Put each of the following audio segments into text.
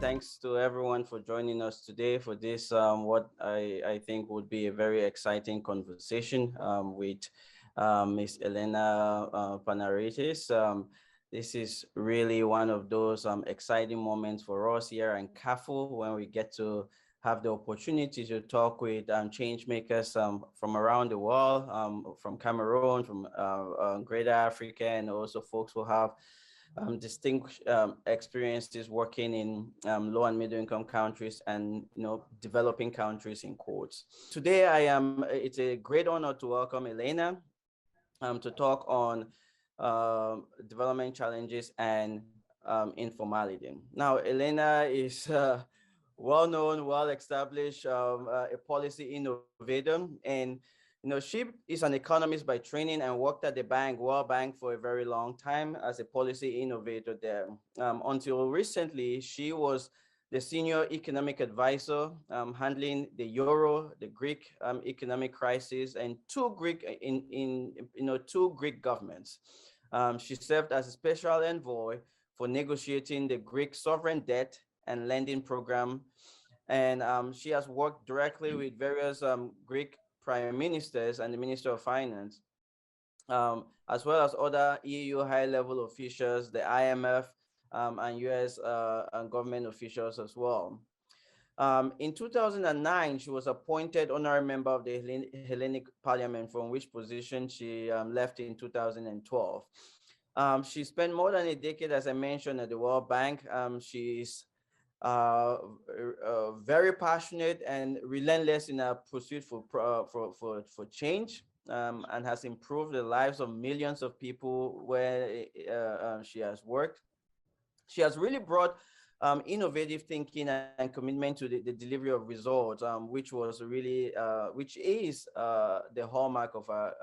thanks to everyone for joining us today for this, what I think would be a very exciting conversation with Miss Elena Panaritis. This is really one of those exciting moments for us here in CAFU when we get to have the opportunity to talk with change makers from around the world, from Cameroon, from Greater Africa, and also folks who have distinct experiences working in low and middle income countries and developing countries in quotes. Today, it's a great honor to welcome Elena to talk on development challenges and informality. Now, Elena is well-known, well-established, a policy innovator, and she is an economist by training and worked at the World Bank for a very long time as a policy innovator there. Until recently, she was the senior economic advisor handling the Euro, the Greek economic crisis, and two Greek governments. She served as a special envoy for negotiating the Greek sovereign debt and lending program, and she has worked directly with various Greek prime ministers and the Minister of Finance, as well as other EU high-level officials, the IMF, and US and government officials as well. In 2009, she was appointed honorary member of the Hellenic Parliament, from which position she left in 2012. She spent more than a decade, as I mentioned, at the World Bank. She's very passionate and relentless in her pursuit for change, and has improved the lives of millions of people where she has worked. She has really brought innovative thinking and commitment to the delivery of results, which is the hallmark of her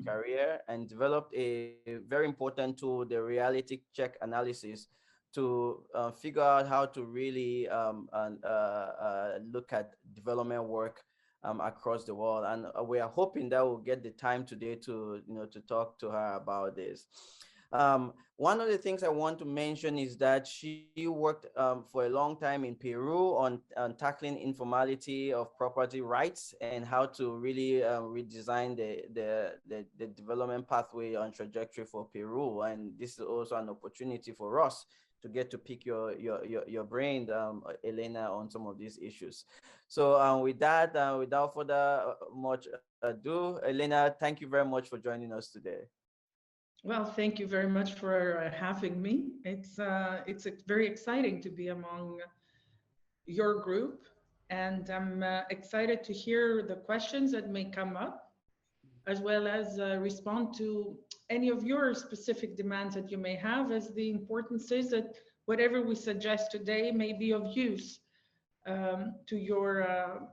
career, and developed a very important tool, the reality check analysis, to figure out how to really look at development work across the world. And we are hoping that we'll get the time today to talk to her about this. One of the things I want to mention is that she worked for a long time in Peru on tackling informality of property rights and how to really redesign the development pathway and trajectory for Peru. And this is also an opportunity for us to get to pick your brain, Elena, on some of these issues. So with that, without further much ado, Elena, thank you very much for joining us today. Well, thank you very much for having me. It's very exciting to be among your group, and I'm excited to hear the questions that may come up, as well as respond to any of your specific demands that you may have, as the importance is that whatever we suggest today may be of use to your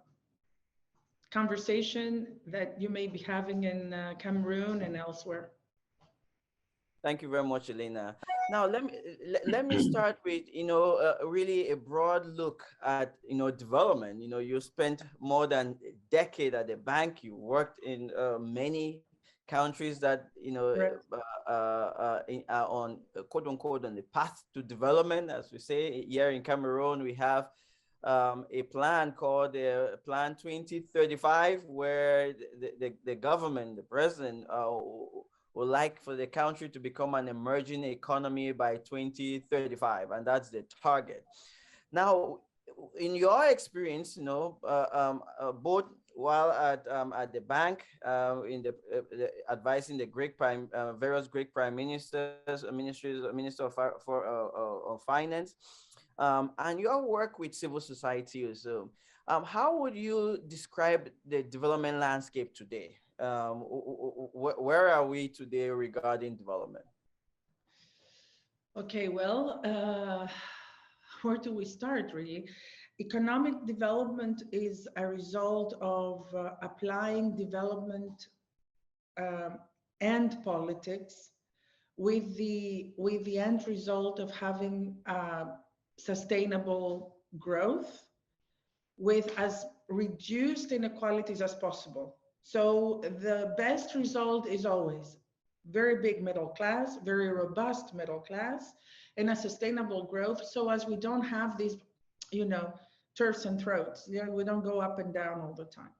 conversation that you may be having in Cameroon and elsewhere. Thank you very much, Elena. Now, let me start with, really a broad look at, development. You spent more than a decade at the bank. You worked in many countries that, are on, quote unquote, on the path to development. As we say here in Cameroon, we have a plan called the Plan 2035, where the government, the president, would like for the country to become an emerging economy by 2035, and that's the target. Now, in your experience, both while at the bank, in the advising the various Greek prime ministers, minister of finance, and your work with civil society also, how would you describe the development landscape today? Where are we today regarding development? Okay, well, where do we start, really? Economic development is a result of applying development and politics with the end result of having sustainable growth with as reduced inequalities as possible. So the best result is always very big middle class, very robust middle class, and a sustainable growth, so as we don't have these you know, turfs and throats. Yeah, we don't go up and down all the time.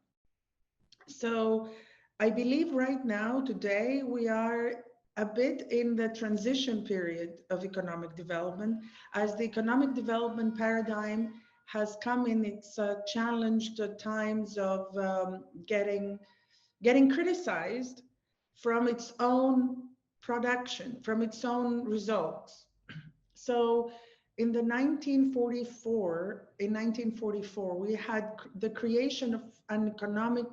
So I believe right now, today, we are a bit in the transition period of economic development, as the economic development paradigm has come in its challenged times of getting criticized from its own production, from its own results. So in 1944, we had the creation of an economic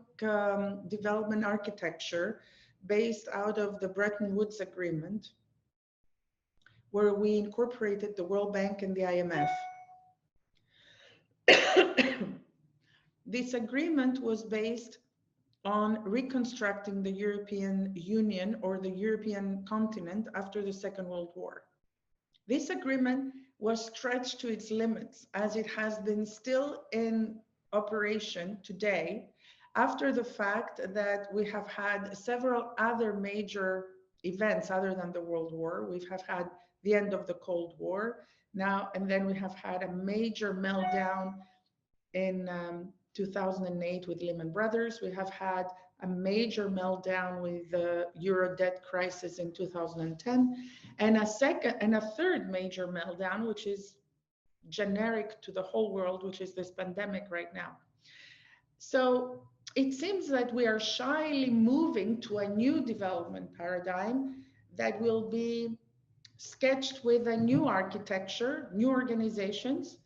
development architecture based out of the Bretton Woods Agreement, where we incorporated the World Bank and the IMF. This agreement was based on reconstructing the European Union or the European continent after the Second World War. This agreement was stretched to its limits, as it has been still in operation today, after the fact that we have had several other major events other than the World War. We have had the end of the Cold War now, and then we have had a major meltdown in 2008 with Lehman Brothers. We have had a major meltdown with the euro debt crisis in 2010, and a third major meltdown, which is generic to the whole world, which is this pandemic right now. So it seems that we are shyly moving to a new development paradigm that will be sketched with a new architecture, new organizations,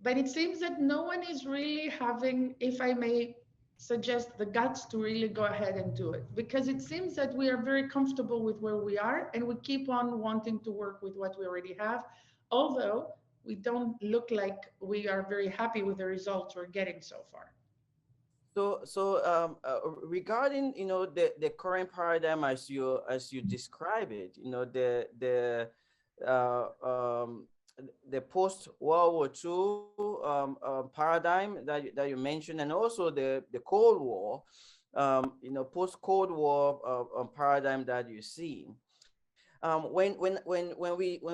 but it seems that no one is really having, if I may suggest, the guts to really go ahead and do it, because it seems that we are very comfortable with where we are and we keep on wanting to work with what we already have, although we don't look like we are very happy with the results we're getting so far. Regarding, the current paradigm as you describe it, uh, um, the post World War II paradigm that you mentioned, and also the Cold War, post Cold War paradigm that you see. When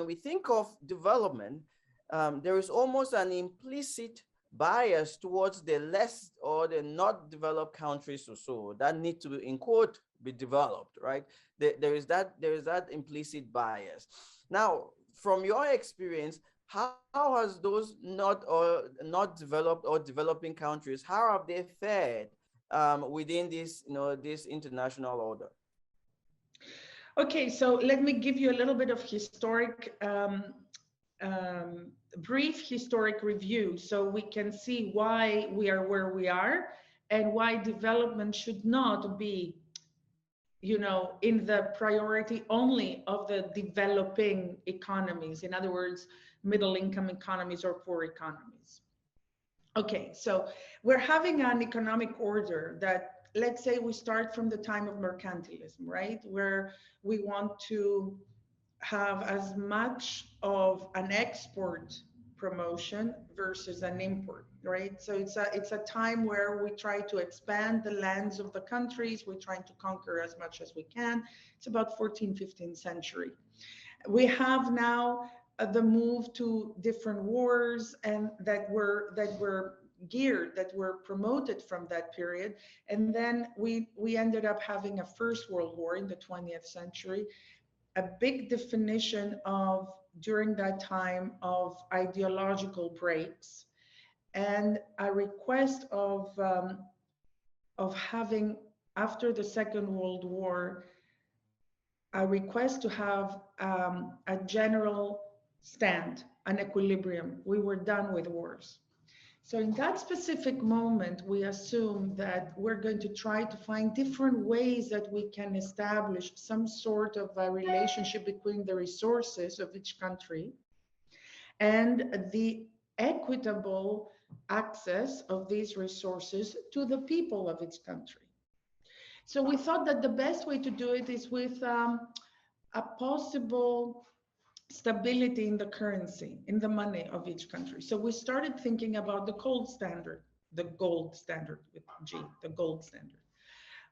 we think of development, there is almost an implicit bias towards the less or the not developed countries or so that need to, in quote, be developed, right? There is that implicit bias. Now, from your experience, how has those not developed or developing countries, how have they fared within this international order? Okay, so let me give you a little bit of um, brief historic review so we can see why we are where we are and why development should not be, in the priority only of the developing economies. In other words, middle income economies or poor economies. Okay, so we're having an economic order that, let's say we start from the time of mercantilism, right? Where we want to have as much of an export promotion versus an import, right? So it's a time where we try to expand the lands of the countries. We're trying to conquer as much as we can. It's about 14th, 15th century. We have now the move to different wars and that were geared, that were promoted from that period. And then we ended up having a First World War in the 20th century, a big definition of, during that time, of ideological breaks, and a request of having, after the Second World War, a request to have a general stand, an equilibrium. We were done with wars. So in that specific moment, we assume that we're going to try to find different ways that we can establish some sort of a relationship between the resources of each country and the equitable access of these resources to the people of each country. So we thought that the best way to do it is with a possible stability in the currency, in the money of each country. So we started thinking about the gold standard with G, the gold standard.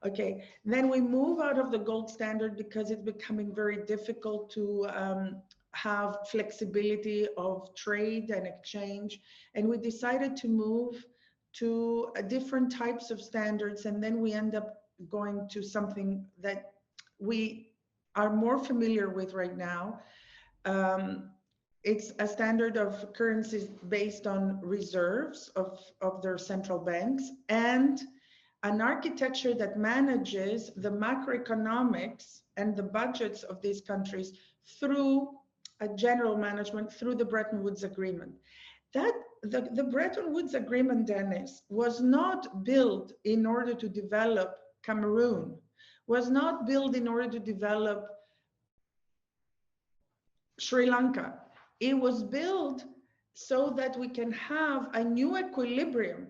Okay, then we move out of the gold standard because it's becoming very difficult to have flexibility of trade and exchange. And we decided to move to different types of standards. And then we end up going to something that we are more familiar with right now. Um, it's a standard of currencies based on reserves of their central banks, and an architecture that manages the macroeconomics and the budgets of these countries through a general management through the Bretton Woods Agreement. That the Bretton Woods Agreement, Dennis, was not built in order to develop Cameroon, was not built in order to develop Sri Lanka. It was built so that we can have a new equilibrium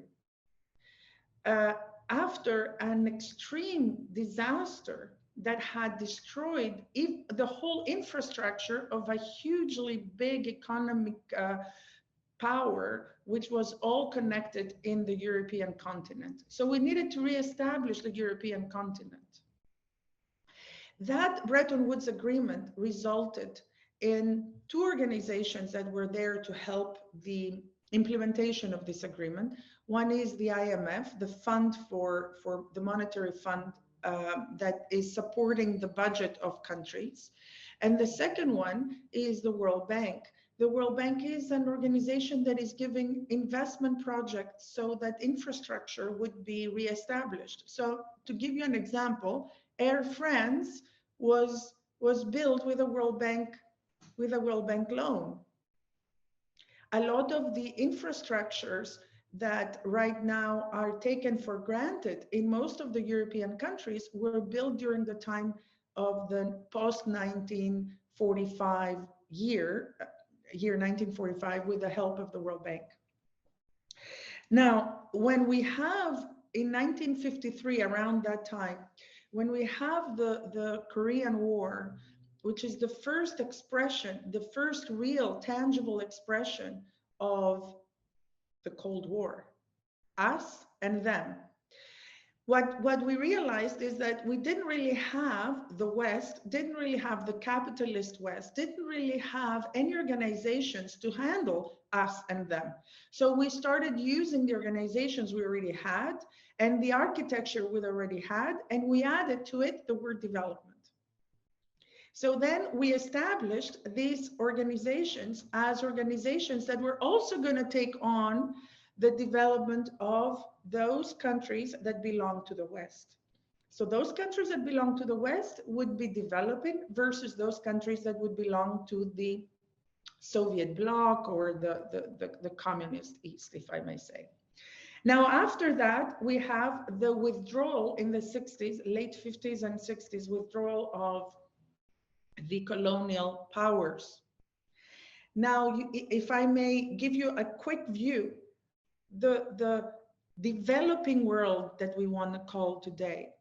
after an extreme disaster that had destroyed the whole infrastructure of a hugely big economic power, which was all connected in the European continent. So we needed to reestablish the European continent. That Bretton Woods Agreement resulted in two organizations that were there to help the implementation of this agreement. One is the IMF, the fund for the monetary fund that is supporting the budget of countries. And the second one is the World Bank. The World Bank is an organization that is giving investment projects so that infrastructure would be reestablished. So to give you an example, Air France was built with a World Bank loan. A lot of the infrastructures that right now are taken for granted in most of the European countries were built during the time of the post-1945 year 1945, with the help of the World Bank. Now, when we have in 1953, around that time, when we have the Korean War, which is the first expression, the first real tangible expression of the Cold War, us and them. What we realized is that we didn't really have the West, didn't really have the capitalist West, didn't really have any organizations to handle us and them. So we started using the organizations we already had and the architecture we already had, and we added to it the word development. So then we established these organizations as organizations that were also going to take on the development of those countries that belong to the West. So those countries that belong to the West would be developing versus those countries that would belong to the Soviet bloc or the communist East, if I may say. Now, after that, we have the withdrawal in the 60s, late 50s and 60s, withdrawal of the colonial powers. Now, if I may give you a quick view, the developing world that we want to call today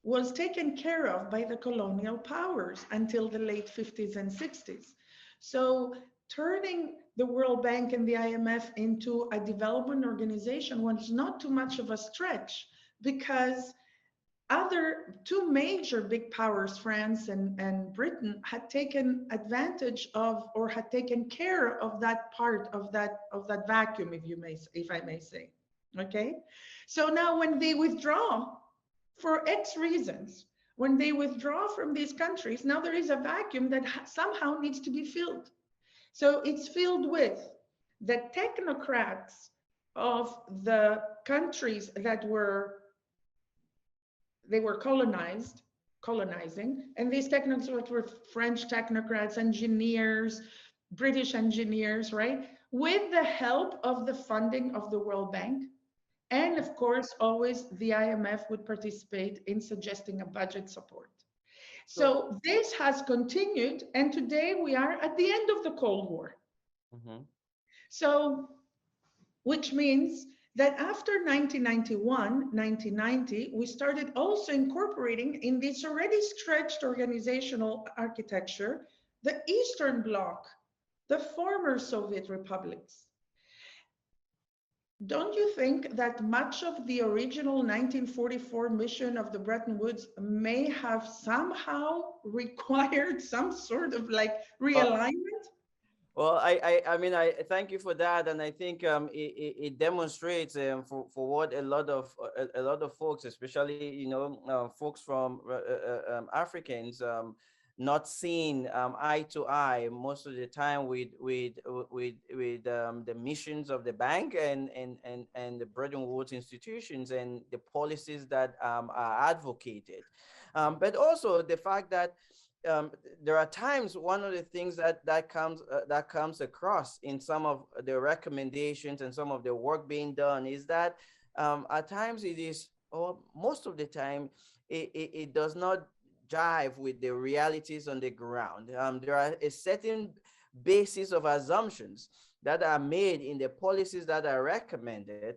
was taken care of by the colonial powers until the late 50s and 60s. So turning the World Bank and the IMF into a development organization was not too much of a stretch, because other two major big powers, France and Britain, had taken advantage of, or had taken care of, that part of that vacuum, if I may say. Okay, so now when they withdraw for X reasons, when they withdraw from these countries, now there is a vacuum that somehow needs to be filled. So it's filled with the technocrats of the countries that were colonizing, and these technocrats were French technocrats, engineers, British engineers, right? With the help of the funding of the World Bank. And of course, always the IMF would participate in suggesting a budget support. So this has continued, and today we are at the end of the Cold War. So, which means that after 1991, 1990, we started also incorporating in this already stretched organizational architecture, the Eastern Bloc, the former Soviet republics. Don't you think that much of the original 1944 mission of the Bretton Woods may have somehow required some sort of like Uh, realignment? Well, I mean, I thank you for that, and I think it demonstrates for what a lot of folks, especially folks from Africans, not seeing eye to eye most of the time with the missions of the bank and the Bretton Woods institutions and the policies that are advocated, but also the fact that um, there are times one of the things that comes across in some of the recommendations and some of the work being done is that at times it is, or most of the time, it does not jive with the realities on the ground. There are a certain basis of assumptions that are made in the policies that are recommended,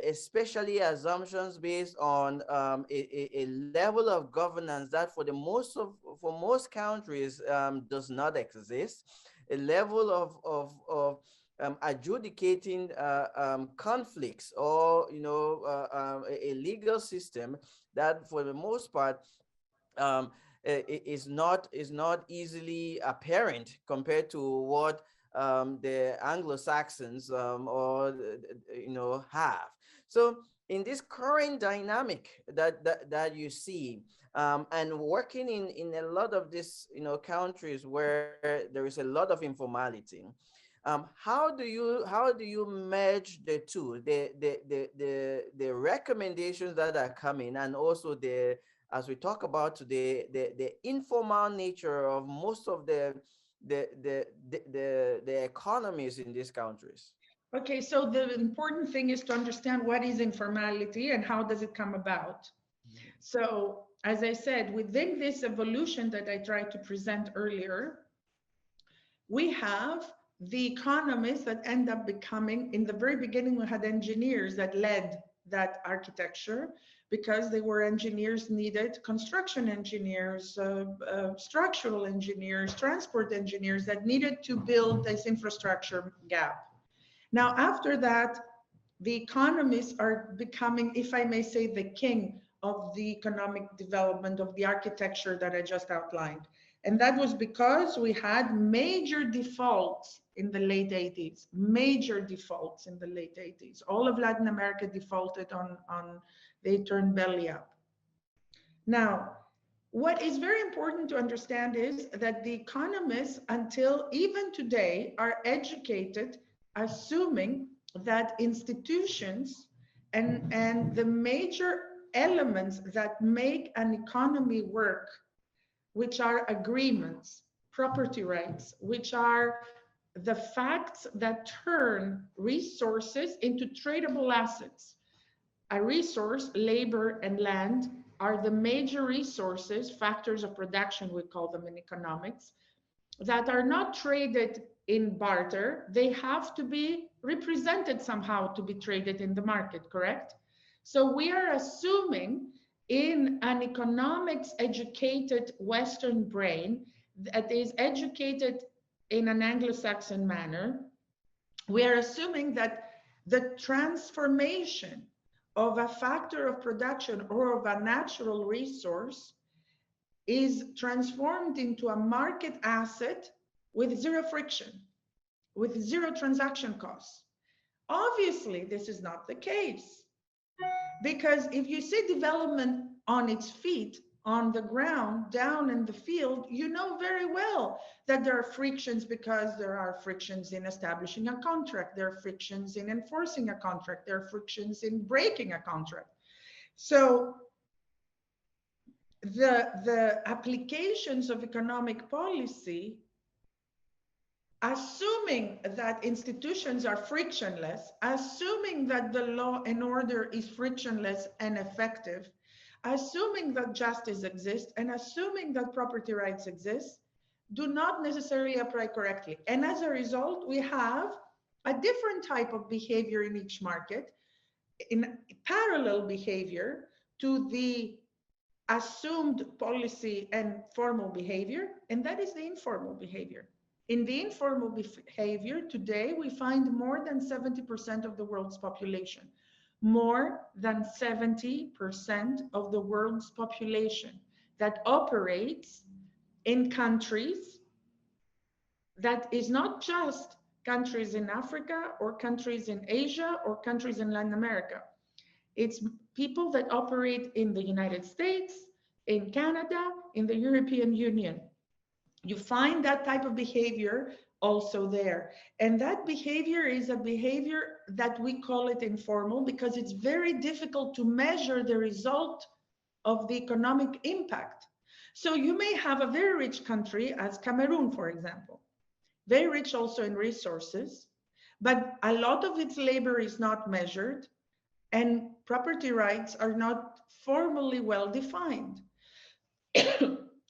especially assumptions based on a level of governance that for most countries does not exist, a level of adjudicating conflicts or a legal system that for the most part um, is not easily apparent compared to what the Anglo-Saxons have. So in this current dynamic that you see, and working in a lot of these countries where there is a lot of informality, how do you merge the two, the recommendations that are coming, and also the, as we talk about today, the informal nature of most of the economies in these countries? Okay, so the important thing is to understand what is informality and how does it come about. So, as I said, within this evolution that I tried to present earlier, we have the economists that end up becoming, in the very beginning, we had engineers that led that architecture because they were engineers needed, construction engineers, structural engineers, transport engineers that needed to build this infrastructure gap. Now, after that, the economists are becoming, if I may say, the king of the economic development of the architecture that I just outlined. And that was because we had major defaults in the late 80s, major defaults in the late 80s. All of Latin America defaulted on they turned belly up. Now, what is very important to understand is that the economists, until even today, are educated assuming that institutions and the major elements that make an economy work, which are agreements, property rights, which are the facts that turn resources into tradable assets. A resource, labor and land, are the major resources, factors of production, we call them in economics, that are not traded in barter. They have to be represented somehow to be traded in the market, correct? So we are assuming in an economics educated Western brain that is educated in an Anglo-Saxon manner, we are assuming that the transformation of a factor of production or of a natural resource is transformed into a market asset with zero friction, with zero transaction costs. Obviously, this is not the case, because if you see development on its feet, on the ground, down in the field, you know very well that there are frictions, because there are frictions in establishing a contract, there are frictions in enforcing a contract, there are frictions in breaking a contract. So the applications of economic policy, assuming that institutions are frictionless, assuming that the law and order is frictionless and effective, assuming that justice exists, and assuming that property rights exist, do not necessarily apply correctly. And as a result, we have a different type of behavior in each market, in parallel behavior to the assumed policy and formal behavior, and that is the informal behavior. In the informal behavior, today we find more than 70% of the world's population. More than 70% of the world's population that operates in countries that is not just countries in Africa or countries in Asia or countries in Latin America. It's people that operate in the United States, in Canada, in the European Union. You find that type of behavior also there. And that behavior is a behavior that we call it informal because it's very difficult to measure the result of the economic impact. So you may have a very rich country as Cameroon, for example, very rich also in resources, but a lot of its labor is not measured and property rights are not formally well defined.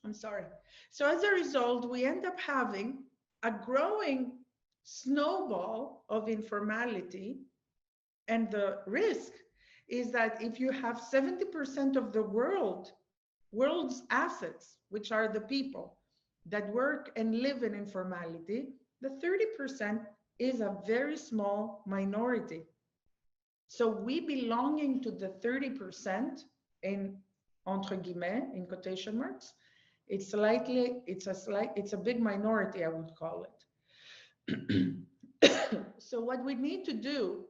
I'm sorry. So as a result, we end up having a growing snowball of informality. And the risk is that if you have 70% of the world's assets, which are the people that work and live in informality, the 30% is a very small minority. So we belonging to the 30% in entre guillemets, in quotation marks, it's a big minority, I would call it. So what we need to do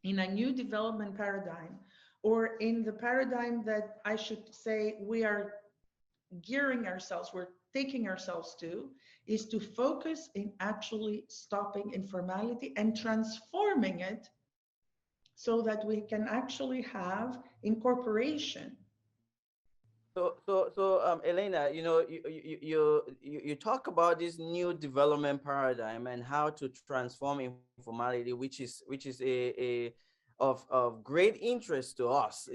in a new development paradigm, or in the paradigm that I should say we are gearing ourselves, we're taking ourselves to, is to focus in actually stopping informality and transforming it so that we can actually have incorporation. Elena, you talk about this new development paradigm and how to transform informality, which is a of great interest to us,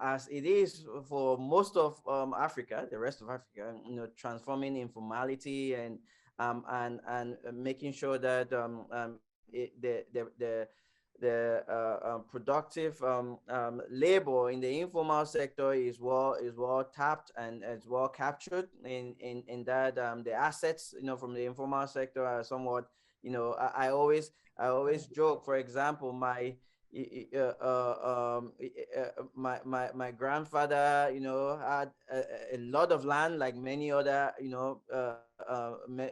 as it is for most of Africa, the rest of Africa, transforming informality and making sure that the productive labor in the informal sector is well tapped and is well captured in that the assets from the informal sector are somewhat I always joke, for example, my grandfather had a lot of land like many other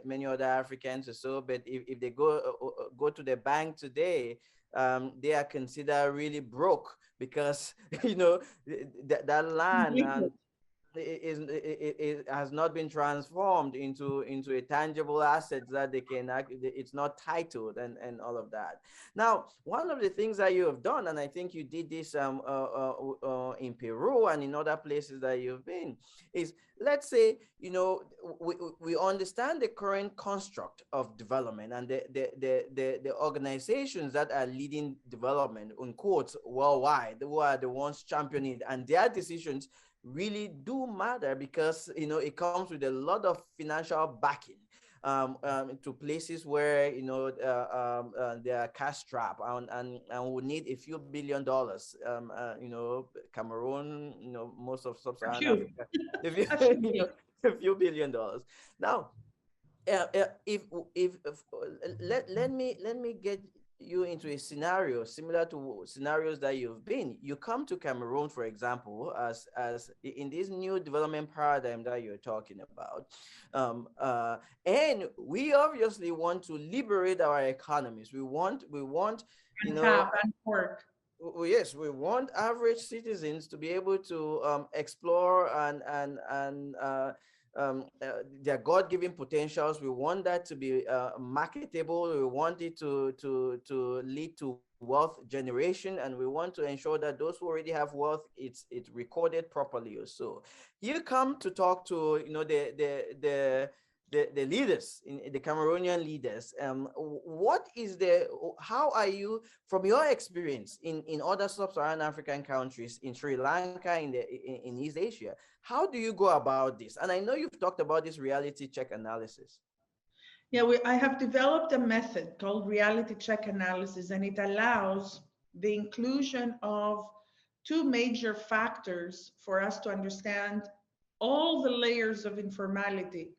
many other Africans or so, but if they go to the bank today, they are considered really broke because that land and it has not been transformed into a tangible asset that they can it's not titled and all of that. Now, one of the things that you have done, and I think you did this in Peru and in other places that you've been, is, let's say, we understand the current construct of development and the organizations that are leading development, in quotes, worldwide, who are the ones championing it, and their decisions really do matter because it comes with a lot of financial backing to places where they are cash strapped and would need a few $billions. Cameroon, most of sub-Saharan Africa, a few $billions. Now, if let me get you into a scenario similar to scenarios that you've been. You come to Cameroon, for example, as in this new development paradigm that you're talking about, and we obviously want to liberate our economies. We want And work. Yes, we want average citizens to be able to explore and their God-given potentials. We want that to be marketable. We want it to lead to wealth generation, and we want to ensure that those who already have wealth, it's recorded properly or so. You come to talk to the leaders, in the Cameroonian leaders. How are you, from your experience in other sub-Saharan African countries, in Sri Lanka, in East Asia, how do you go about this? And I know you've talked about this reality check analysis. Yeah, I have developed a method called reality check analysis, and it allows the inclusion of two major factors for us to understand all the layers of informality.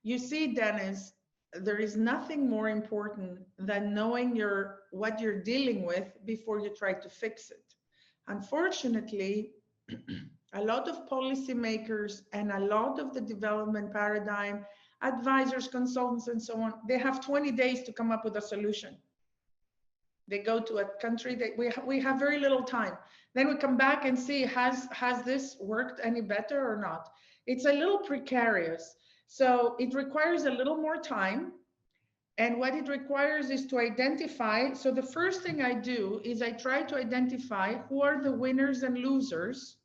You see, Dennis, there is nothing more important than knowing what you're dealing with before you try to fix it. Unfortunately, a lot of policymakers and a lot of the development paradigm, advisors, consultants, and so on, they have 20 days to come up with a solution. They go to a country that we have very little time. Then we come back and see, has this worked any better or not? It's a little precarious. So it requires a little more time. And what it requires is to identify. So the first thing I do is I try to identify who are the winners and losers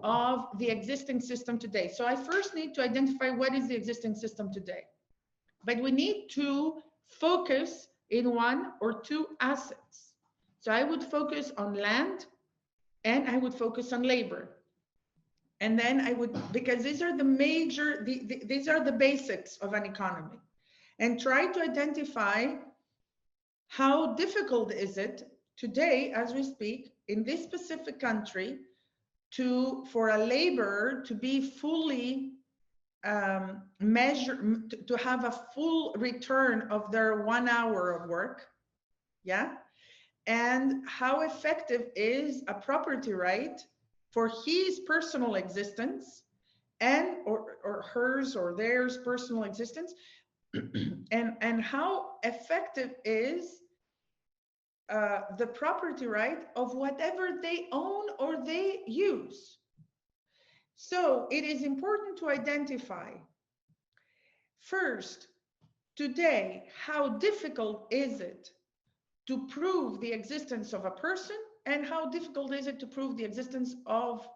of the existing system today. So I first need to identify what is the existing system today. But we need to focus in one or two assets. So I would focus on land and I would focus on labor. And then I would, because these are the major, these are the basics of an economy. And try to identify how difficult is it today, as we speak, in this specific country, for a laborer to be fully measured, to have a full return of their 1 hour of work, yeah? And how effective is a property right for his personal existence and or hers or theirs personal existence, and how effective is the property right of whatever they own or they use. So it is important to identify first, today, how difficult is it to prove the existence of a person, and how difficult is it to prove the existence of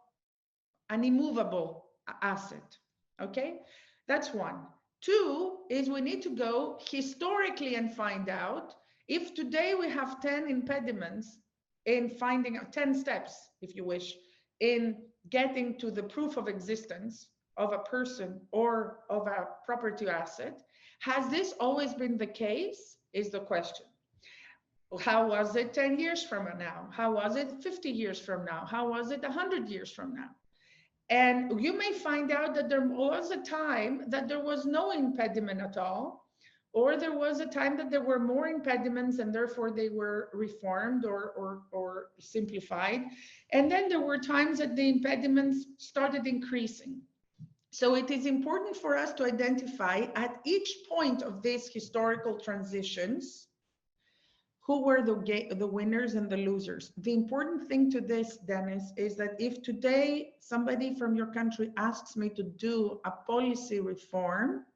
an immovable asset, okay? That's one. Two is we need to go historically and find out if today we have 10 impediments in finding 10 steps, if you wish, in getting to the proof of existence of a person or of a property asset. Has this always been the case, is the question. How was it 10 years from now? How was it 50 years from now? How was it 100 years from now? And you may find out that there was a time that there was no impediment at all, or there was a time that there were more impediments and therefore they were reformed or simplified. And then there were times that the impediments started increasing. So it is important for us to identify at each point of these historical transitions, who were the winners and the losers. The important thing to this, Dennis, is that if today somebody from your country asks me to do a policy reform,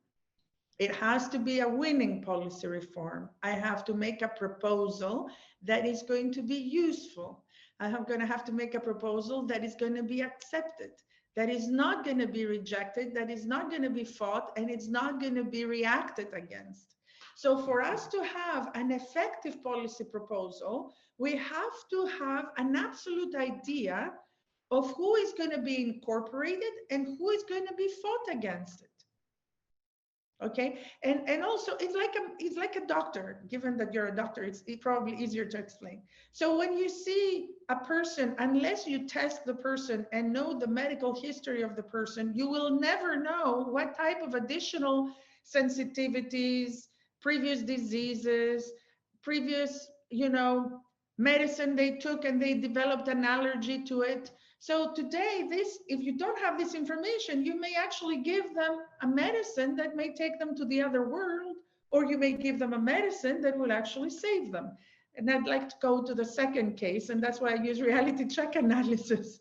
it has to be a winning policy reform. I have to make a proposal that is going to be useful. I'm going to have to make a proposal that is going to be accepted, that is not going to be rejected, that is not going to be fought, and it's not going to be reacted against. So for us to have an effective policy proposal, we have to have an absolute idea of who is going to be incorporated and who is going to be fought against it. Okay, and also it's like a doctor. Given that you're a doctor, it's probably easier to explain. So when you see a person, unless you test the person and know the medical history of the person, you will never know what type of additional sensitivities, previous diseases, previous, medicine they took and they developed an allergy to it. So today, if you don't have this information, you may actually give them a medicine that may take them to the other world, or you may give them a medicine that will actually save them. And I'd like to go to the second case, and that's why I use reality check analysis.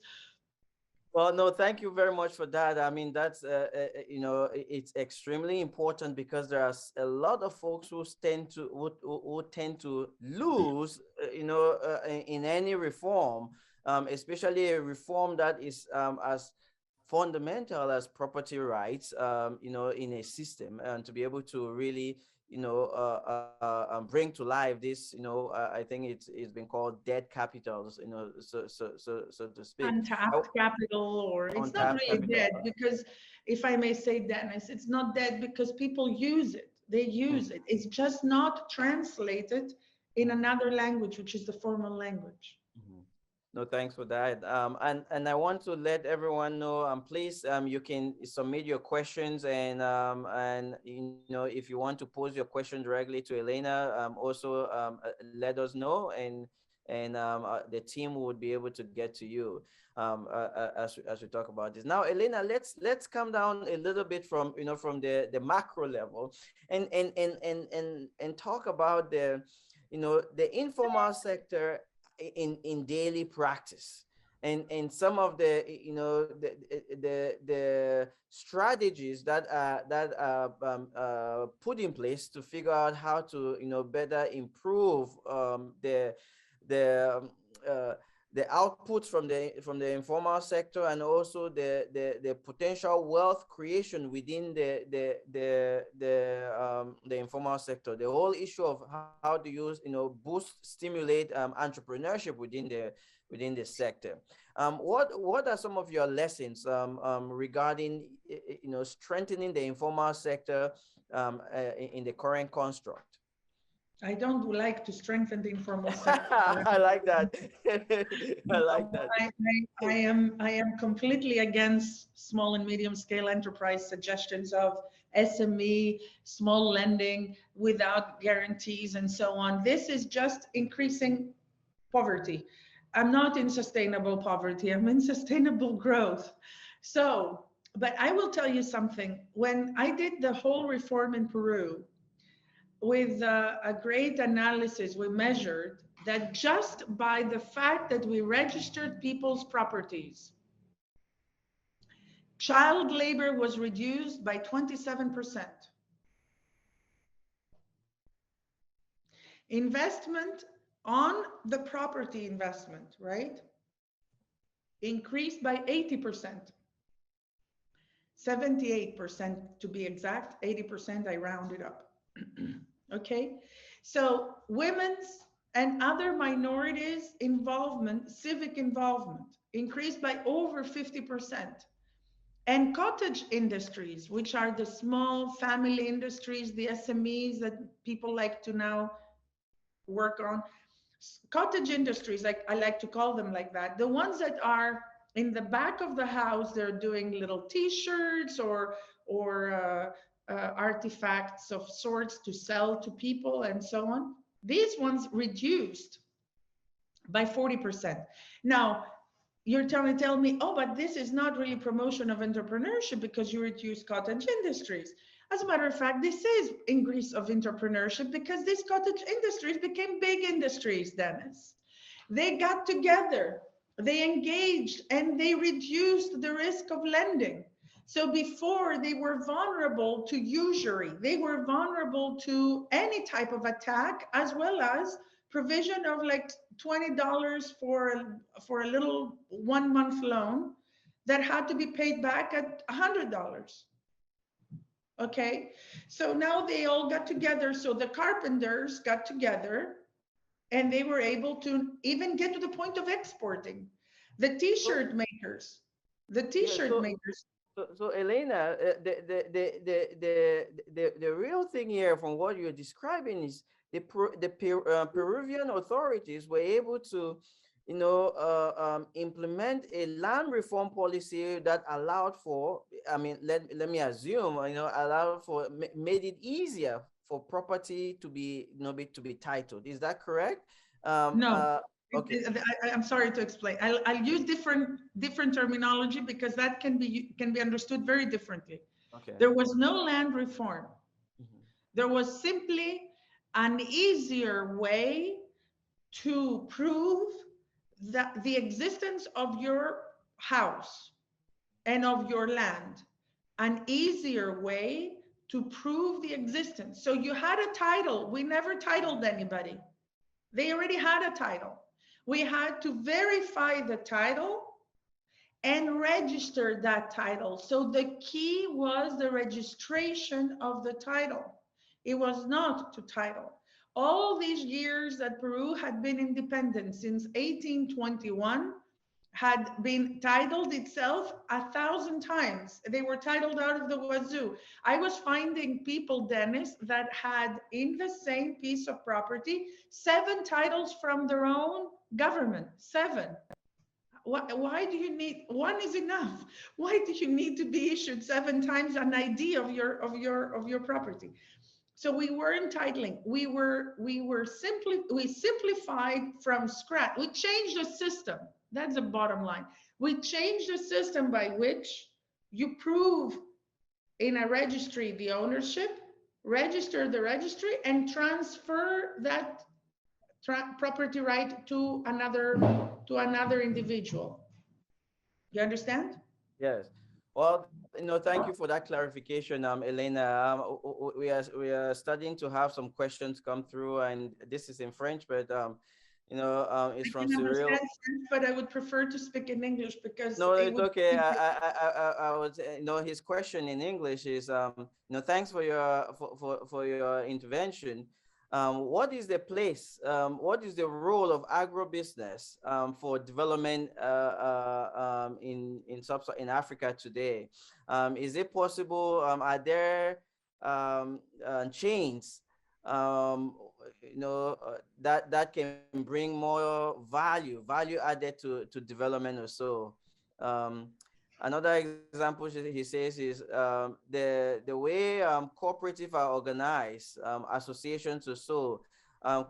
Well, no, thank you very much for that. I mean, that's, it's extremely important because there are a lot of folks who tend to lose, in any reform, especially a reform that is as fundamental as property rights, in a system, and to be able to really, bring to life this, I think it's been called dead capitals, so to speak. Untapped capital, or it's not really capital. Dead, because if I may say, Dennis, it's not dead because people use it. They use it. It's just not translated in another language, which is the formal language. No, thanks for that. And I want to let everyone know, please, you can submit your questions, and if you want to pose your question directly to Elena, also let us know, and and the team would be able to get to you as we talk about this. Now, Elena, let's come down a little bit from, from the macro level, and talk about the informal sector in daily practice, and some of the the strategies that are put in place to figure out how to better improve the um, uh, the outputs from the informal sector, and also the potential wealth creation within the informal sector. The whole issue of how to use boost, stimulate entrepreneurship within the sector. What are some of your lessons regarding strengthening the informal sector in the current construct? I don't like to strengthen the informal sector. I like that. I No, like that. I am completely against small and medium scale enterprise suggestions of SME, small lending without guarantees and so on. This is just increasing poverty. I'm not in sustainable poverty, I'm in sustainable growth. So, but I will tell you something. When I did the whole reform in Peru, with a great analysis, we measured that just by the fact that we registered people's properties, child labor was reduced by 27%. Investment on the property investment, right? Increased by 80%, 78% to be exact, 80% I rounded up. Okay, so women's and other minorities involvement, civic involvement, increased by over 50%. And cottage industries, which are the small family industries, the SMEs that people like to now work on, cottage industries, like I like to call them like that, the ones that are in the back of the house, they're doing little t-shirts or artifacts of sorts to sell to people and so on. These ones reduced by 40%. Now, you're trying to tell me, oh, but this is not really promotion of entrepreneurship because you reduce cottage industries. As a matter of fact, this is increase of entrepreneurship because these cottage industries became big industries, Dennis. They got together, they engaged, and they reduced the risk of lending. So before, they were vulnerable to usury, they were vulnerable to any type of attack, as well as provision of like $20 for a little 1 month loan that had to be paid back at $100. Okay, so now they all got together. So the carpenters got together and they were able to even get to the point of exporting. The So, t-shirt makers, the yeah, t-shirt makers. so Elena, the real thing here from what you're describing is the Peruvian authorities were able to, implement a land reform policy that allowed for, I mean, let me assume, allowed for, made it easier for property to be, to be titled. Is that correct? No, Okay. I'm sorry to explain. I'll use different terminology because that can be understood very differently. Okay. There was no land reform. Mhm. There was simply an easier way to prove that the existence of your house and of your land, an easier way to prove the existence. So you had a title. We never titled anybody. They already had a title. We had to verify the title and register that title. So the key was the registration of the title. It was not to title. All these years that Peru had been independent since 1821 had been titled itself 1,000 times. They were titled out of the wazoo. I was finding people, Dennis, that had in the same piece of property 7 titles from their own government. 7. Why do you need one? Is enough. Why do you need to be issued 7 times an ID of your property? So we weren't titling. We simplified from scratch. We changed the system. That's the bottom line. We changed the system by which you prove in a registry the ownership, register the registry, and transfer that property right to another individual. You understand? Yes. Well, thank you for that clarification, Elena. We are starting to have some questions come through, and this is in French, but it's I from can understand Cyril. French, but I would prefer to speak in English because No, it it's would okay. be I was, his question in English is, thanks for your intervention. What is the place? What is the role of agribusiness for development in Africa today? Is it possible? Are there chains? That can bring more value added to development or so. um, Another example he says is the way cooperative are organized, associations or so.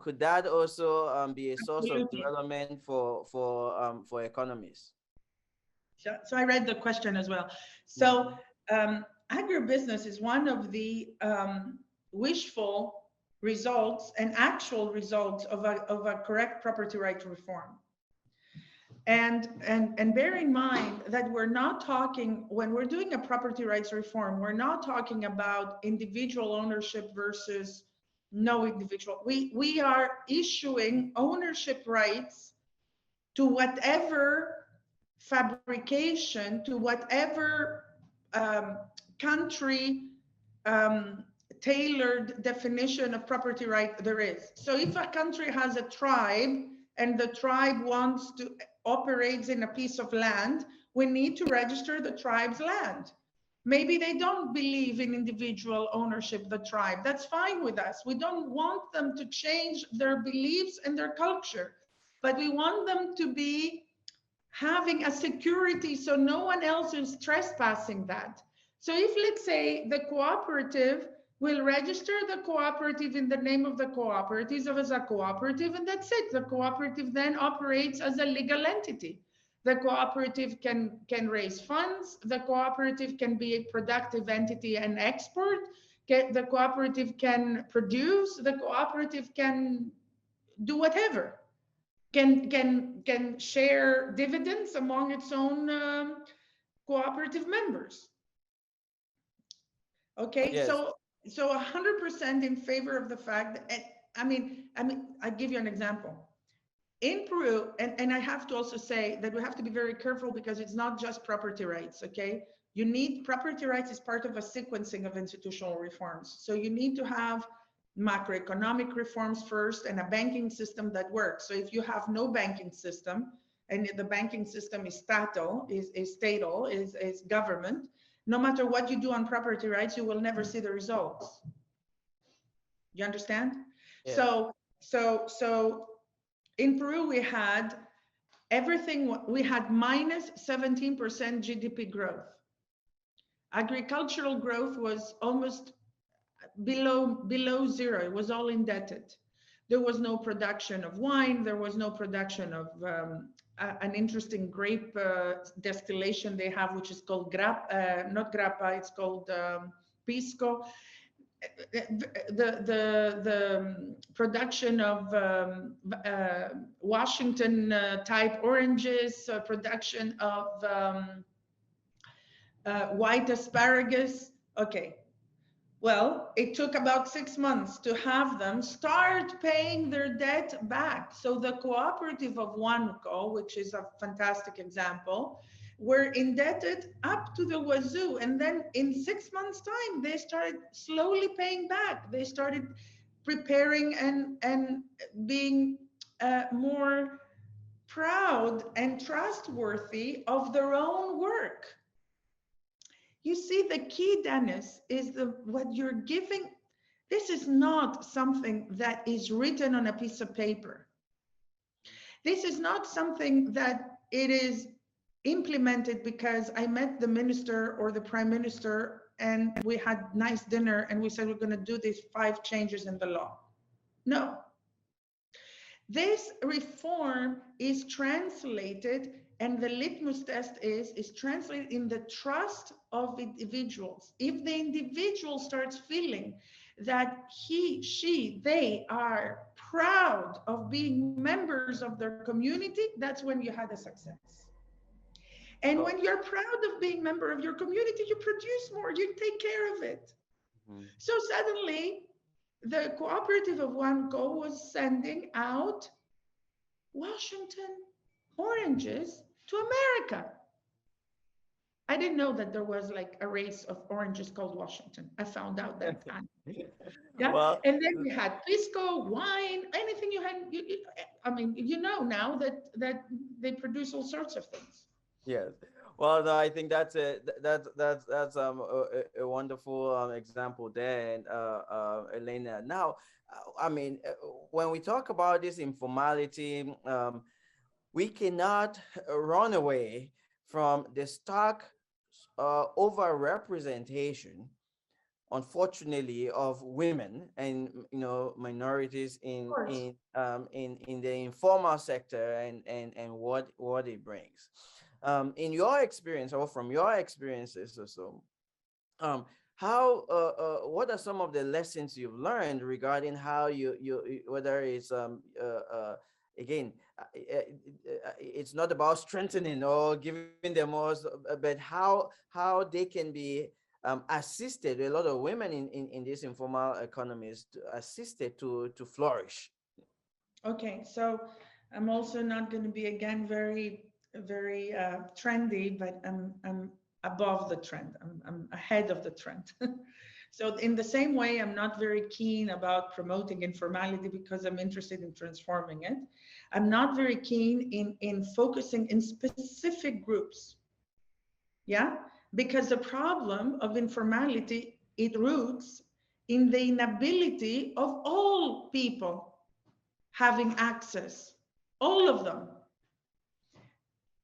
Could that also be a source of absolutely. development for economies? So I read the question as well. So Mhm. agribusiness is one of the wishful results and actual results of a correct property right reform. And bear in mind that we're not talking, when we're doing a property rights reform, we're not talking about individual ownership versus no individual. We are issuing ownership rights to whatever fabrication, to whatever um, country tailored definition of property right there is. So if a country has a tribe and the tribe wants to operates in a piece of land, we need to register the tribe's land. Maybe they don't believe in individual ownership, the tribe. That's fine with us. We don't want them to change their beliefs and their culture, but we want them to be having a security so no one else is trespassing that. So if, let's say, the cooperative will register the cooperative in the name of the cooperatives as a cooperative, and that's it. The cooperative then operates as a legal entity. The cooperative can raise funds. The cooperative can be a productive entity and export. The cooperative can produce. The cooperative can do whatever. Can share dividends among its own cooperative members. Okay, Yes. so 100% in favor of the fact that, and I give you an example. In Peru, and I have to also say that we have to be very careful because it's not just property rights, okay? You need property rights as part of a sequencing of institutional reforms. So you need to have macroeconomic reforms first and a banking system that works. So if you have no banking system and the banking system is statal, is government, no matter what you do on property rights, you will never see the results. You understand? Yes. So in Peru, we had everything, we had minus 17% GDP growth. Agricultural growth was almost below zero. It was all indebted. There was no production of wine. There was no production of an interesting grape distillation they have, which is called not grappa, it's called pisco. The production of Washington type oranges, production of white asparagus. Okay. Well, it took about 6 months to have them start paying their debt back. So the cooperative of Huánuco, which is a fantastic example, were indebted up to the wazoo. And then in 6 months' time, they started slowly paying back. They started preparing and being more proud and trustworthy of their own work. You see, the key, Dennis, is what you're giving. This is not something that is written on a piece of paper. This is not something that it is implemented because I met the minister or the prime minister and we had nice dinner and we said we're going to do these 5 changes in the law. No. This reform is translated, and the litmus test is translated in the trust of individuals. If the individual starts feeling that he, she, they are proud of being members of their community, that's when you had a success. And when you're proud of being a member of your community, you produce more, you take care of it. Mm-hmm. So suddenly, the cooperative of Huanco was sending out Washington oranges to America. I didn't know that there was like a race of oranges called Washington. I found out that time. Yeah. Well, and then we had pisco, wine, anything you had. I mean, you know now that they produce all sorts of things. Yes. Well, no, I think that's a wonderful example there, and Elena. Now, I mean, when we talk about this informality, we cannot run away from the stark overrepresentation, unfortunately, of women and minorities in the informal sector, and what it brings. In your experience, or from your experiences or so, how what are some of the lessons you've learned regarding how you whether it's again, it's not about strengthening or giving them more, but how they can be assisted, a lot of women in these informal economies, assisted to flourish. Okay, so I'm also not going to be again very trendy, but I'm above the trend. I'm ahead of the trend. So in the same way, I'm not very keen about promoting informality because I'm interested in transforming it. I'm not very keen in focusing in specific groups. Yeah, because the problem of informality, it roots in the inability of all people having access, all of them.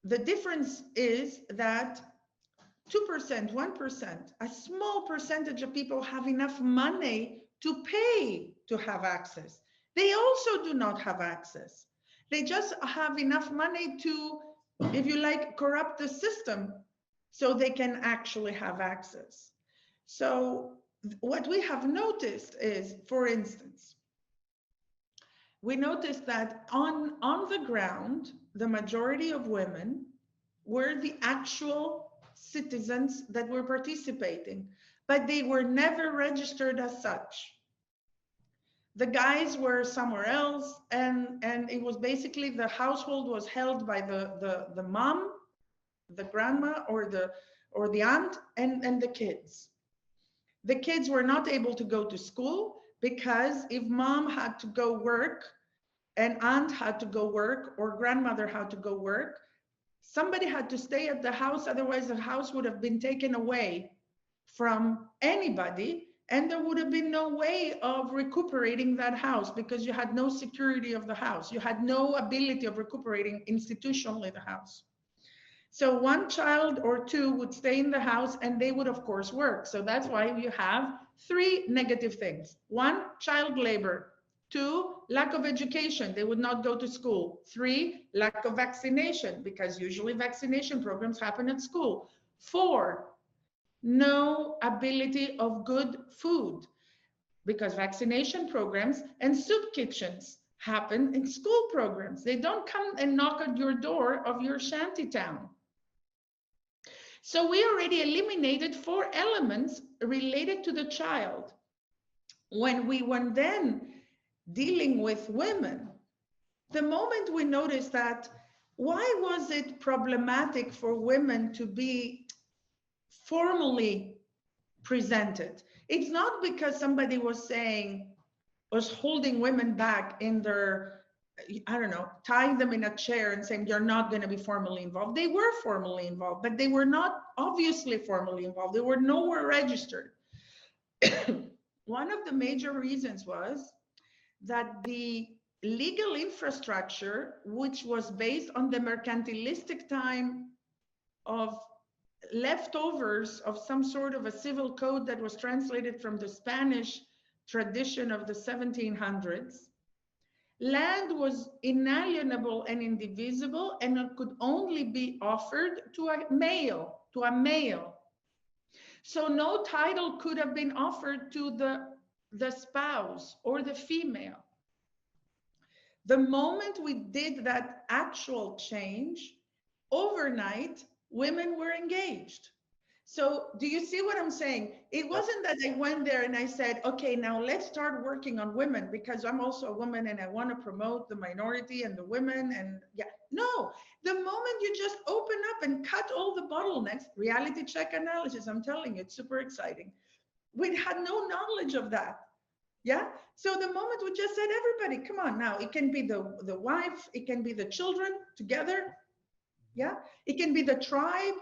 The difference is that 2%, 1%, a small percentage of people have enough money to pay to have access. They also do not have access. They just have enough money to, if you like, corrupt the system so they can actually have access. So what we have noticed is, for instance, we noticed that on the ground, the majority of women were the actual citizens that were participating, but they were never registered as such. The guys were somewhere else, and it was basically the household was held by the mom, the grandma, or the aunt, and the kids. The kids were not able to go to school because if mom had to go work and aunt had to go work or grandmother had to go work, somebody had to stay at the house, otherwise the house would have been taken away from anybody, and there would have been no way of recuperating that house because you had no security of the house. You had no ability of recuperating institutionally the house. So one child or two would stay in the house and they would of course work. So that's why you have 3 negative things. 1, child labor. 2, lack of education. They would not go to school. 3, lack of vaccination, because usually vaccination programs happen at school. 4, no ability of good food, because vaccination programs and soup kitchens happen in school programs. They don't come and knock at your door of your shanty town. So we already eliminated 4 elements related to the child. When we were then dealing with women, the moment we noticed that, why was it problematic for women to be formally presented? It's not because somebody was holding women back in their, I don't know, tying them in a chair and saying, you're not going to be formally involved. They were formally involved, but they were not obviously formally involved. They were nowhere registered. One of the major reasons was that the legal infrastructure, which was based on the mercantilistic time of leftovers of some sort of a civil code that was translated from the Spanish tradition of the 1700s. Land was inalienable and indivisible, and it could only be offered to a male, So no title could have been offered to the spouse or the female. The moment we did that actual change, overnight, women were engaged. So do you see what I'm saying? It wasn't that I went there and I said, okay, now let's start working on women because I'm also a woman and I want to promote the minority and the women and yeah. No, the moment you just open up and cut all the bottlenecks, reality check analysis, I'm telling you, it's super exciting. We had no knowledge of that. Yeah. So the moment we just said, everybody, come on now, it can be the wife, it can be the children together. Yeah. It can be the tribe.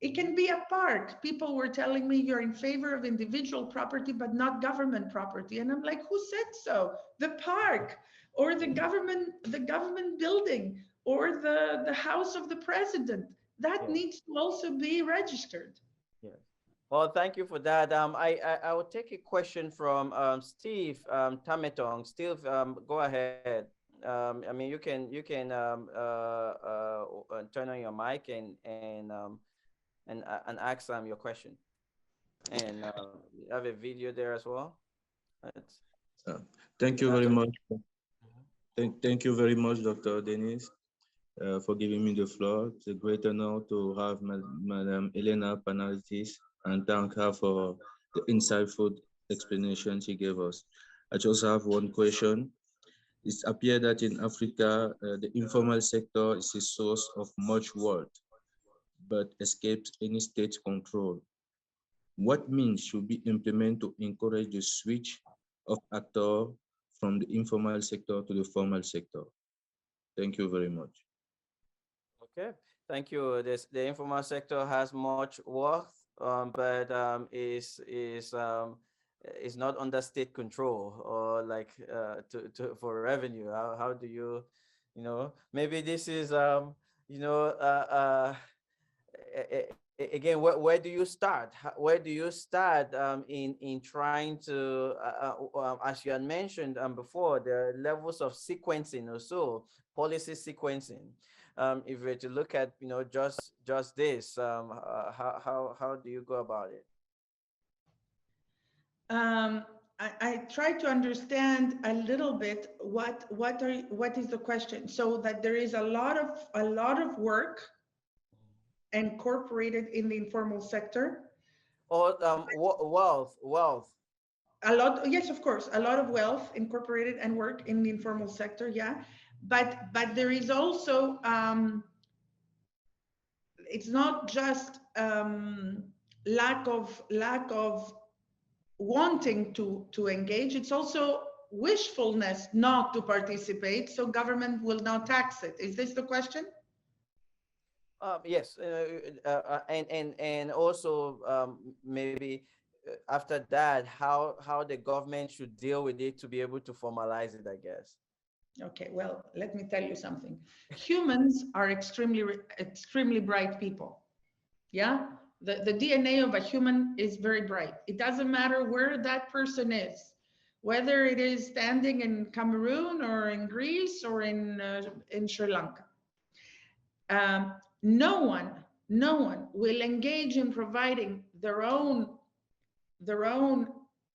It can be a park. People were telling me you're in favor of individual property, but not government property. And I'm like, who said so? The park or the government building or the house of the president. That needs to also be registered. Yes. Well, thank you for that. I will take a question from Steve Tametong. Steve, go ahead. I mean, you can turn on your mic and ask your question. And you have a video there as well. Thank you very much. Thank you very much, Dr. Dennis, for giving me the floor. It's a great honor to have Madam Elena Panaritis and thank her for the insightful explanation she gave us. I just have one question. It appears that in Africa, the informal sector is a source of much wealth, but escapes any state control. What means should be implemented to encourage the switch of actors from the informal sector to the formal sector? Thank you very much. Okay, thank you. The informal sector has much worth, but is not under state control or like for revenue. How do you, maybe this is again, where do you start? Where do you start in trying to, as you had mentioned before, the levels of sequencing or so, policy sequencing. If we're to look at, just this, how do you go about it? I try to understand a little bit what is the question. So that there is a lot of work incorporated in the informal sector. Or wealth. A lot, yes, of course, a lot of wealth incorporated and work in the informal sector, yeah. But there is also it's not just lack of wanting to engage. It's also wishfulness not to participate. So government will not tax it. Is this the question? Yes, and also maybe after that, how the government should deal with it to be able to formalize it, I guess. Okay, well, let me tell you something. Humans are extremely bright people. Yeah, the DNA of a human is very bright. It doesn't matter where that person is, whether it is standing in Cameroon or in Greece or in Sri Lanka. No one will engage in providing their own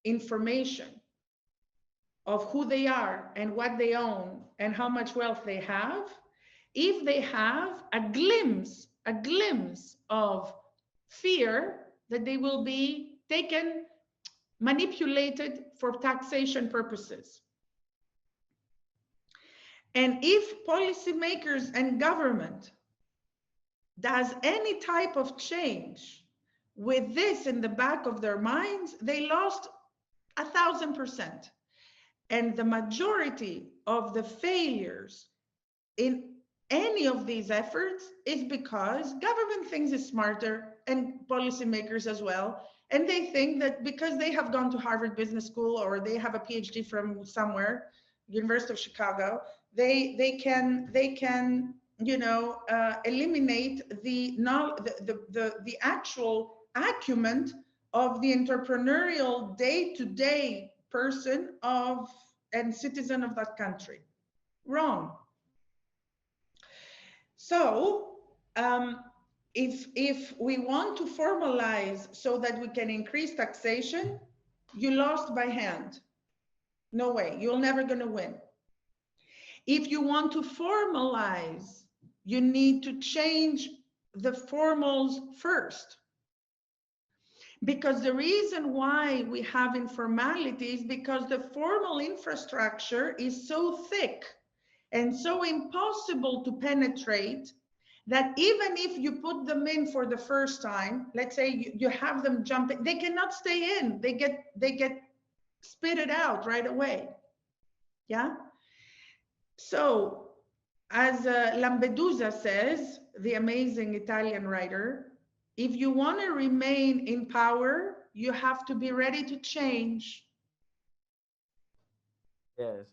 information of who they are and what they own and how much wealth they have if they have a glimpse of fear that they will be taken, manipulated for taxation purposes. And if policymakers and government does any type of change with this in the back of their minds, they lost 1,000%. And the majority of the failures in any of these efforts is because government thinks it's smarter and policymakers as well. And they think that because they have gone to Harvard Business School or they have a PhD from somewhere, University of Chicago, they can eliminate the actual acumen of the entrepreneurial day-to-day person and citizen of that country. Wrong. So if we want to formalize so that we can increase taxation, you lost by hand. No way, you're never going to win. If you want to formalize, you need to change the formals first. Because the reason why we have informality is because the formal infrastructure is so thick and so impossible to penetrate that even if you put them in for the first time, let's say you have them jumping, they cannot stay in. They get spitted out right away. Yeah. So, as Lampedusa says, the amazing Italian writer, if you want to remain in power, you have to be ready to change. Yes.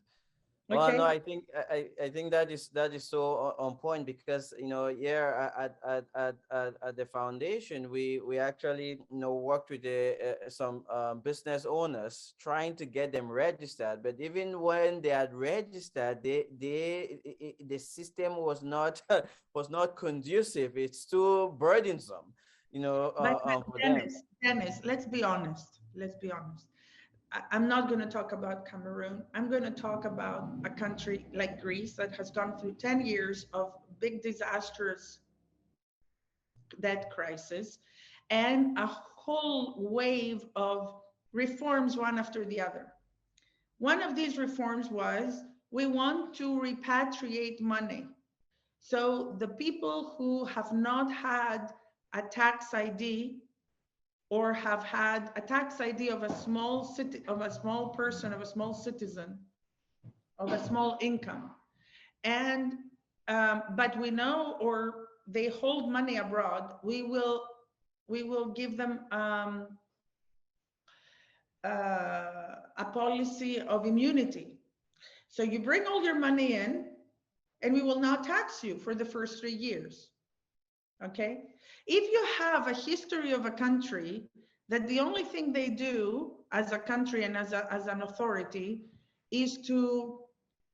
Okay. Well, no, I think that is so on point, because here at the foundation we actually worked with some business owners trying to get them registered, but even when they had registered, the system was not was not conducive. It's too burdensome, for them. Dennis, let's be honest. Let's be honest. I'm not going to talk about Cameroon. I'm going to talk about a country like Greece that has gone through 10 years of big disastrous debt crisis and a whole wave of reforms, one after the other. One of these reforms was, we want to repatriate money. So the people who have not had a tax ID or have had a tax ID of a small city, of a small person, of a small citizen, of a small income, and but we know, or they hold money abroad, we will give them a policy of immunity. So you bring all your money in, and we will not tax you for the first 3 years. Okay? If you have a history of a country that the only thing they do as a country and as an authority is to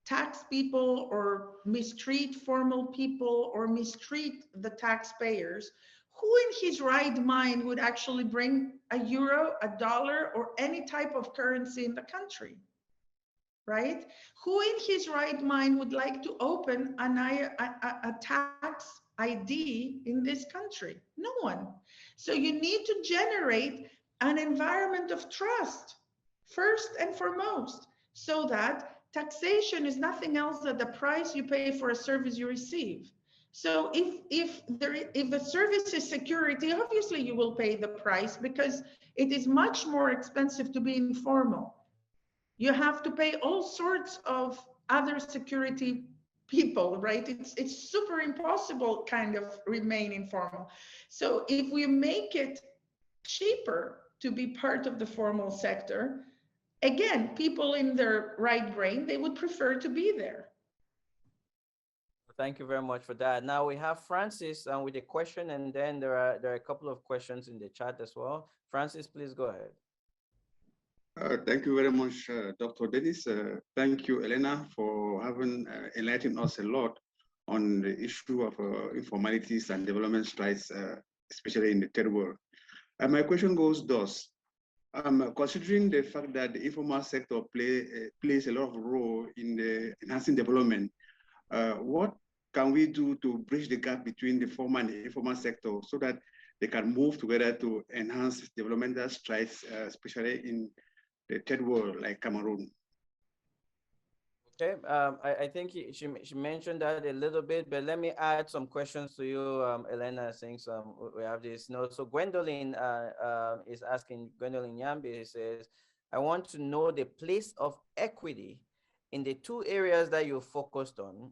tax people or mistreat formal people or mistreat the taxpayers, who in his right mind would actually bring a euro, a dollar, or any type of currency in the country? Right? Who in his right mind would like to open a tax ID in this country? No one. So you need to generate an environment of trust, first and foremost, so that taxation is nothing else than the price you pay for a service you receive. So if the service is security, obviously you will pay the price, because it is much more expensive to be informal. You have to pay all sorts of other security people, right? It's super impossible kind of remain informal. So if we make it cheaper to be part of the formal sector, again, people in their right brain, they would prefer to be there. Thank you very much for that. Now we have Francis with a question, and then there are a couple of questions in the chat as well. Francis, please go ahead. Thank you very much, Dr. Dennis. Thank you, Elena, for having enlightened us a lot on the issue of informalities and development strides, especially in the third world. My question goes thus. Considering the fact that the informal sector plays a lot of role in the enhancing development, what can we do to bridge the gap between the formal and the informal sector so that they can move together to enhance developmental strides, especially in the third world like Cameroon? Okay, I think she mentioned that a little bit, but let me add some questions to you, Elena, since we have this. So Gwendolyn is asking, Gwendolyn Yambi says, I want to know the place of equity in the two areas that you focused on,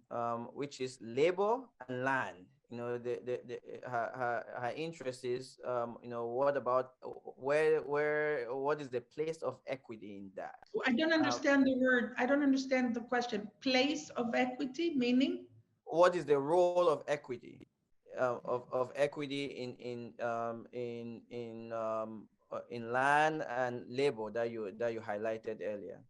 which is labor and land. Her interest is, what about what is the place of equity in that? I don't understand the word. I don't understand the question. Place of equity, meaning? what is the role of equity, of equity in land and labor that you highlighted earlier?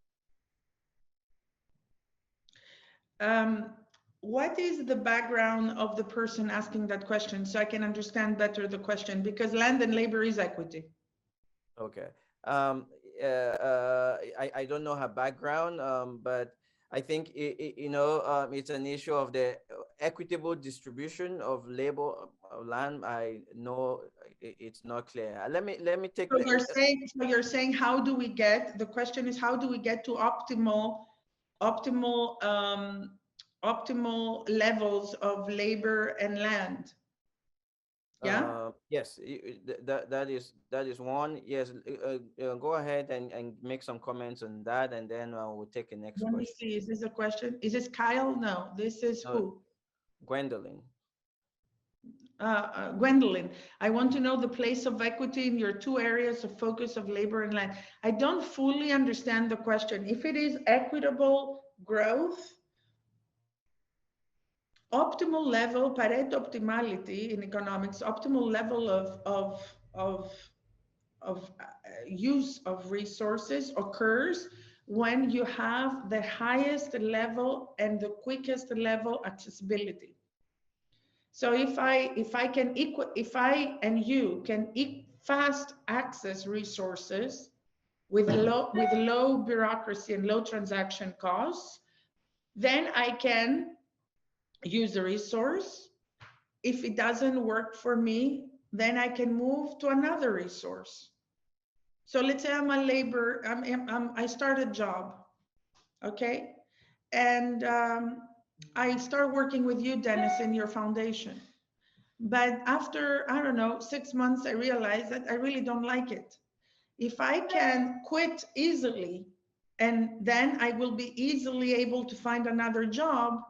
What is the background of the person asking that question, so I can understand better the question? Because land and labor is equity. Okay. I don't know her background, but I think it's an issue of the equitable distribution of labor land. I know it's not clear. Let me take. So you're saying how do we get? The question is, how do we get to optimal levels of labor and land? Yeah. Yes, that is one. Yes, go ahead and make some comments on that, and then we'll take the next Let me question. see. Is this a question? Is this Kyle? No, this is who? Gwendolyn. Gwendolyn, I want to know the place of equity in your two areas of focus of labor and land. I don't fully understand the question. If it is equitable growth, optimal level, Pareto optimality in economics, optimal level of use of resources occurs when you have the highest level and the quickest level accessibility. So if I and you can fast access resources with low bureaucracy and low transaction costs, then I can use the resource. If it doesn't work for me, then I can move to another resource. So let's say I'm a labor, I start a job, okay? And I start working with you, Dennis, in your foundation. But after, I don't know, 6 months, I realized that I really don't like it. If I can quit easily, and then I will be easily able to find another job,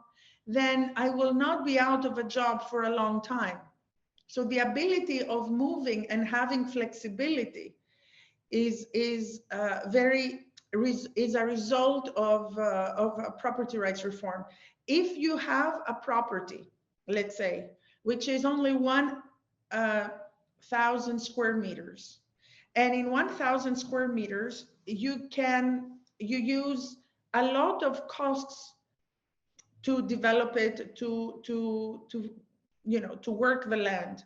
then I will not be out of a job for a long time. So the ability of moving and having flexibility is a result of a property rights reform. If you have a property, let's say, which is only 1,000 square meters, and in 1,000 square meters, you use a lot of costs to develop it, to work the land.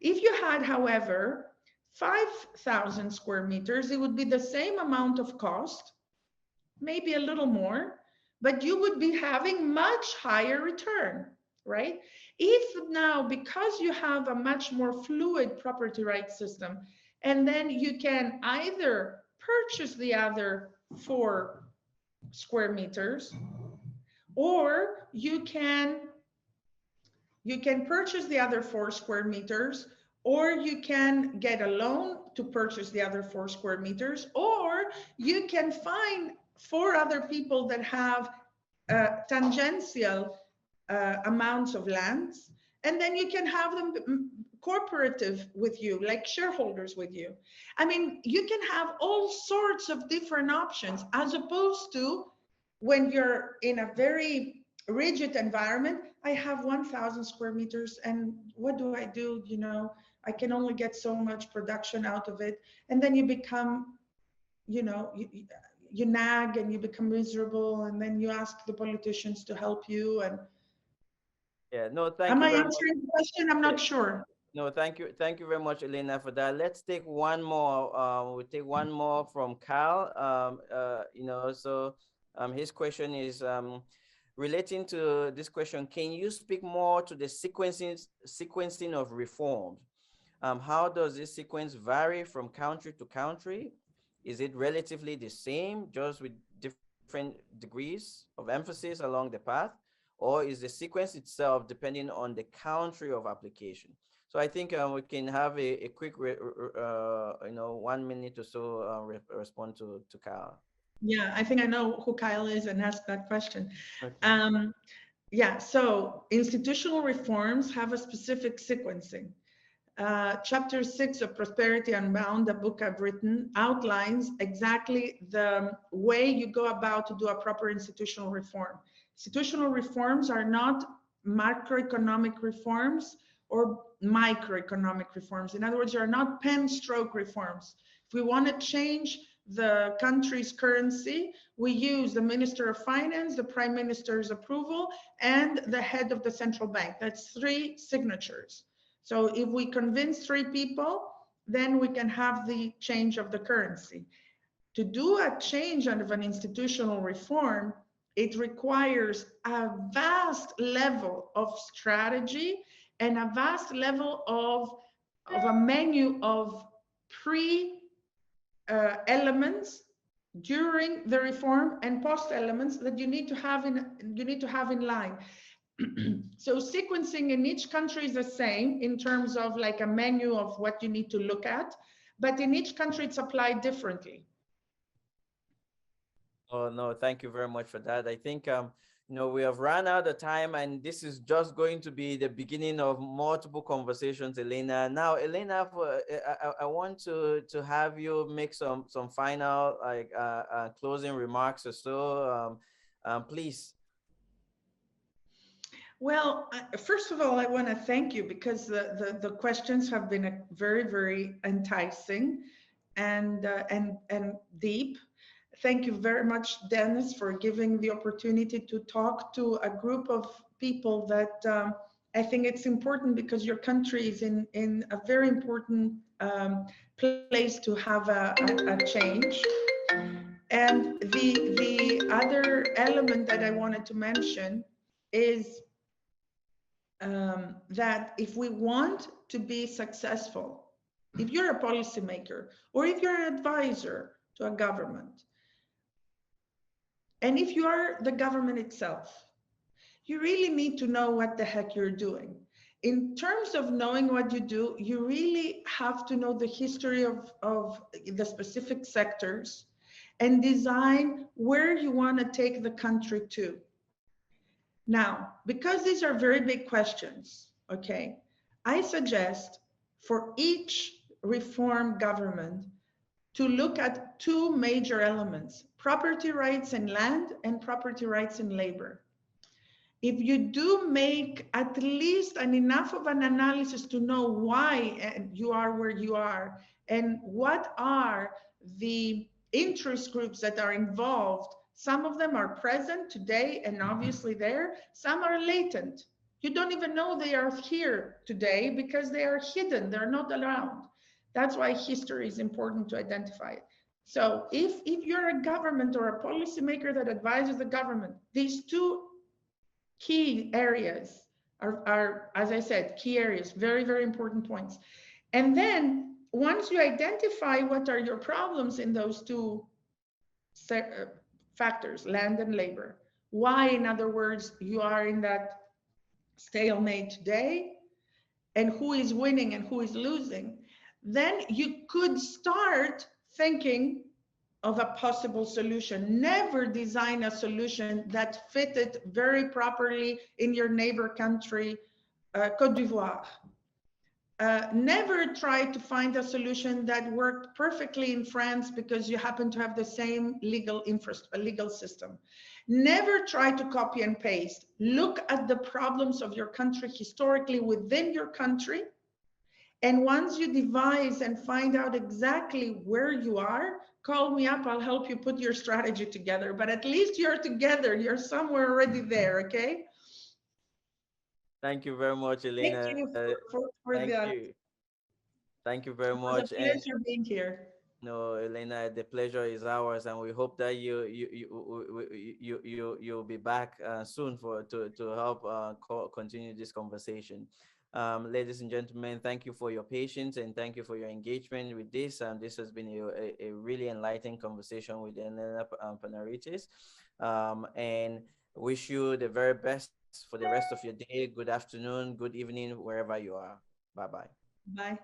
If you had, however, 5,000 square meters, it would be the same amount of cost, maybe a little more, but you would be having much higher return, right? If now, because you have a much more fluid property rights system, and then you can either purchase the other 4 square meters, or you can purchase the other 4 square meters, or you can get a loan to purchase the other 4 square meters, or you can find 4 other people that have tangential amounts of lands, and then you can have them cooperative with you, like shareholders with you. I mean, you can have all sorts of different options, as opposed to when you're in a very rigid environment. I have 1,000 square meters, and what do? You know, I can only get so much production out of it. And then you become, you nag and you become miserable, and then you ask the politicians to help you. And yeah, no, thank am you I very answering the question? I'm not sure. No, thank you very much, Elena, for that. Let's take one more. We'll take one more from Carl. So his question is relating to this question. Can you speak more to the sequencing of reforms? How does this sequence vary from country to country? Is it relatively the same, just with different degrees of emphasis along the path? Or is the sequence itself depending on the country of application? So I think we can have a quick, 1 minute or so respond to Kyle. Yeah, I think I know who Kyle is and ask that question. Okay. Yeah, so institutional reforms have a specific sequencing. Chapter 6 of Prosperity Unbound, the book I've written, outlines exactly the way you go about to do a proper institutional reform. Institutional reforms are not macroeconomic reforms or microeconomic reforms. In other words, they are not pen stroke reforms. If we want to change the country's currency, we use the Minister of Finance, the Prime Minister's approval, and the head of the central bank. That's 3 signatures. So if we convince 3 people, then we can have the change of the currency. To do a change of an institutional reform, it requires a vast level of strategy and a vast level of a menu of elements during the reform and post elements that you need to have in line. So sequencing in each country is the same in terms of like a menu of what you need to look at, but in each country it's applied differently. Oh, no, thank you very much for that. I think, we have run out of time, and this is just going to be the beginning of multiple conversations, Elena. Now, Elena, I want to have you make some final closing remarks or so. Please. Well, first of all, I want to thank you because the questions have been very, very enticing and deep. Thank you very much, Dennis, for giving the opportunity to talk to a group of people that I think it's important because your country is in a very important place to have a change. And the other element that I wanted to mention is that if we want to be successful, if you're a policymaker or if you're an advisor to a government, and if you are the government itself, you really need to know what the heck you're doing. In terms of knowing what you do, you really have to know the history of the specific sectors and design where you want to take the country to. Now, because these are very big questions, okay, I suggest for each reform government to look at 2 major elements: property rights in land and property rights in labor. If you do make at least enough of an analysis to know why you are where you are and what are the interest groups that are involved, some of them are present today and obviously there, some are latent. You don't even know they are here today because they are hidden, they're not around. That's why history is important to identify it. So if you're a government or a policymaker that advises the government, these 2 key areas are, as I said, key areas, very, very important points. And then once you identify what are your problems in those 2 factors, land and labor, why, in other words, you are in that stalemate today, and who is winning and who is losing, then you could start thinking of a possible solution. Never design a solution that fitted very properly in your neighbor country, Côte d'Ivoire. Never try to find a solution that worked perfectly in France because you happen to have the same legal system. Never try to copy and paste. Look at the problems of your country historically within your country. And once you devise and find out exactly where you are, call me up, I'll help you put your strategy together. But at least you're together, you're somewhere already there, okay? Thank you very much, Elena. Thank you Thank you very much. much. It was a pleasure being here. No, Elena, the pleasure is ours, and we hope that you'll be back soon to help continue this conversation. Ladies and gentlemen, thank you for your patience and thank you for your engagement with this. This has been a really enlightening conversation with Elena Panaritis, and wish you the very best for the rest of your day. Good afternoon, good evening, wherever you are. Bye-bye. Bye.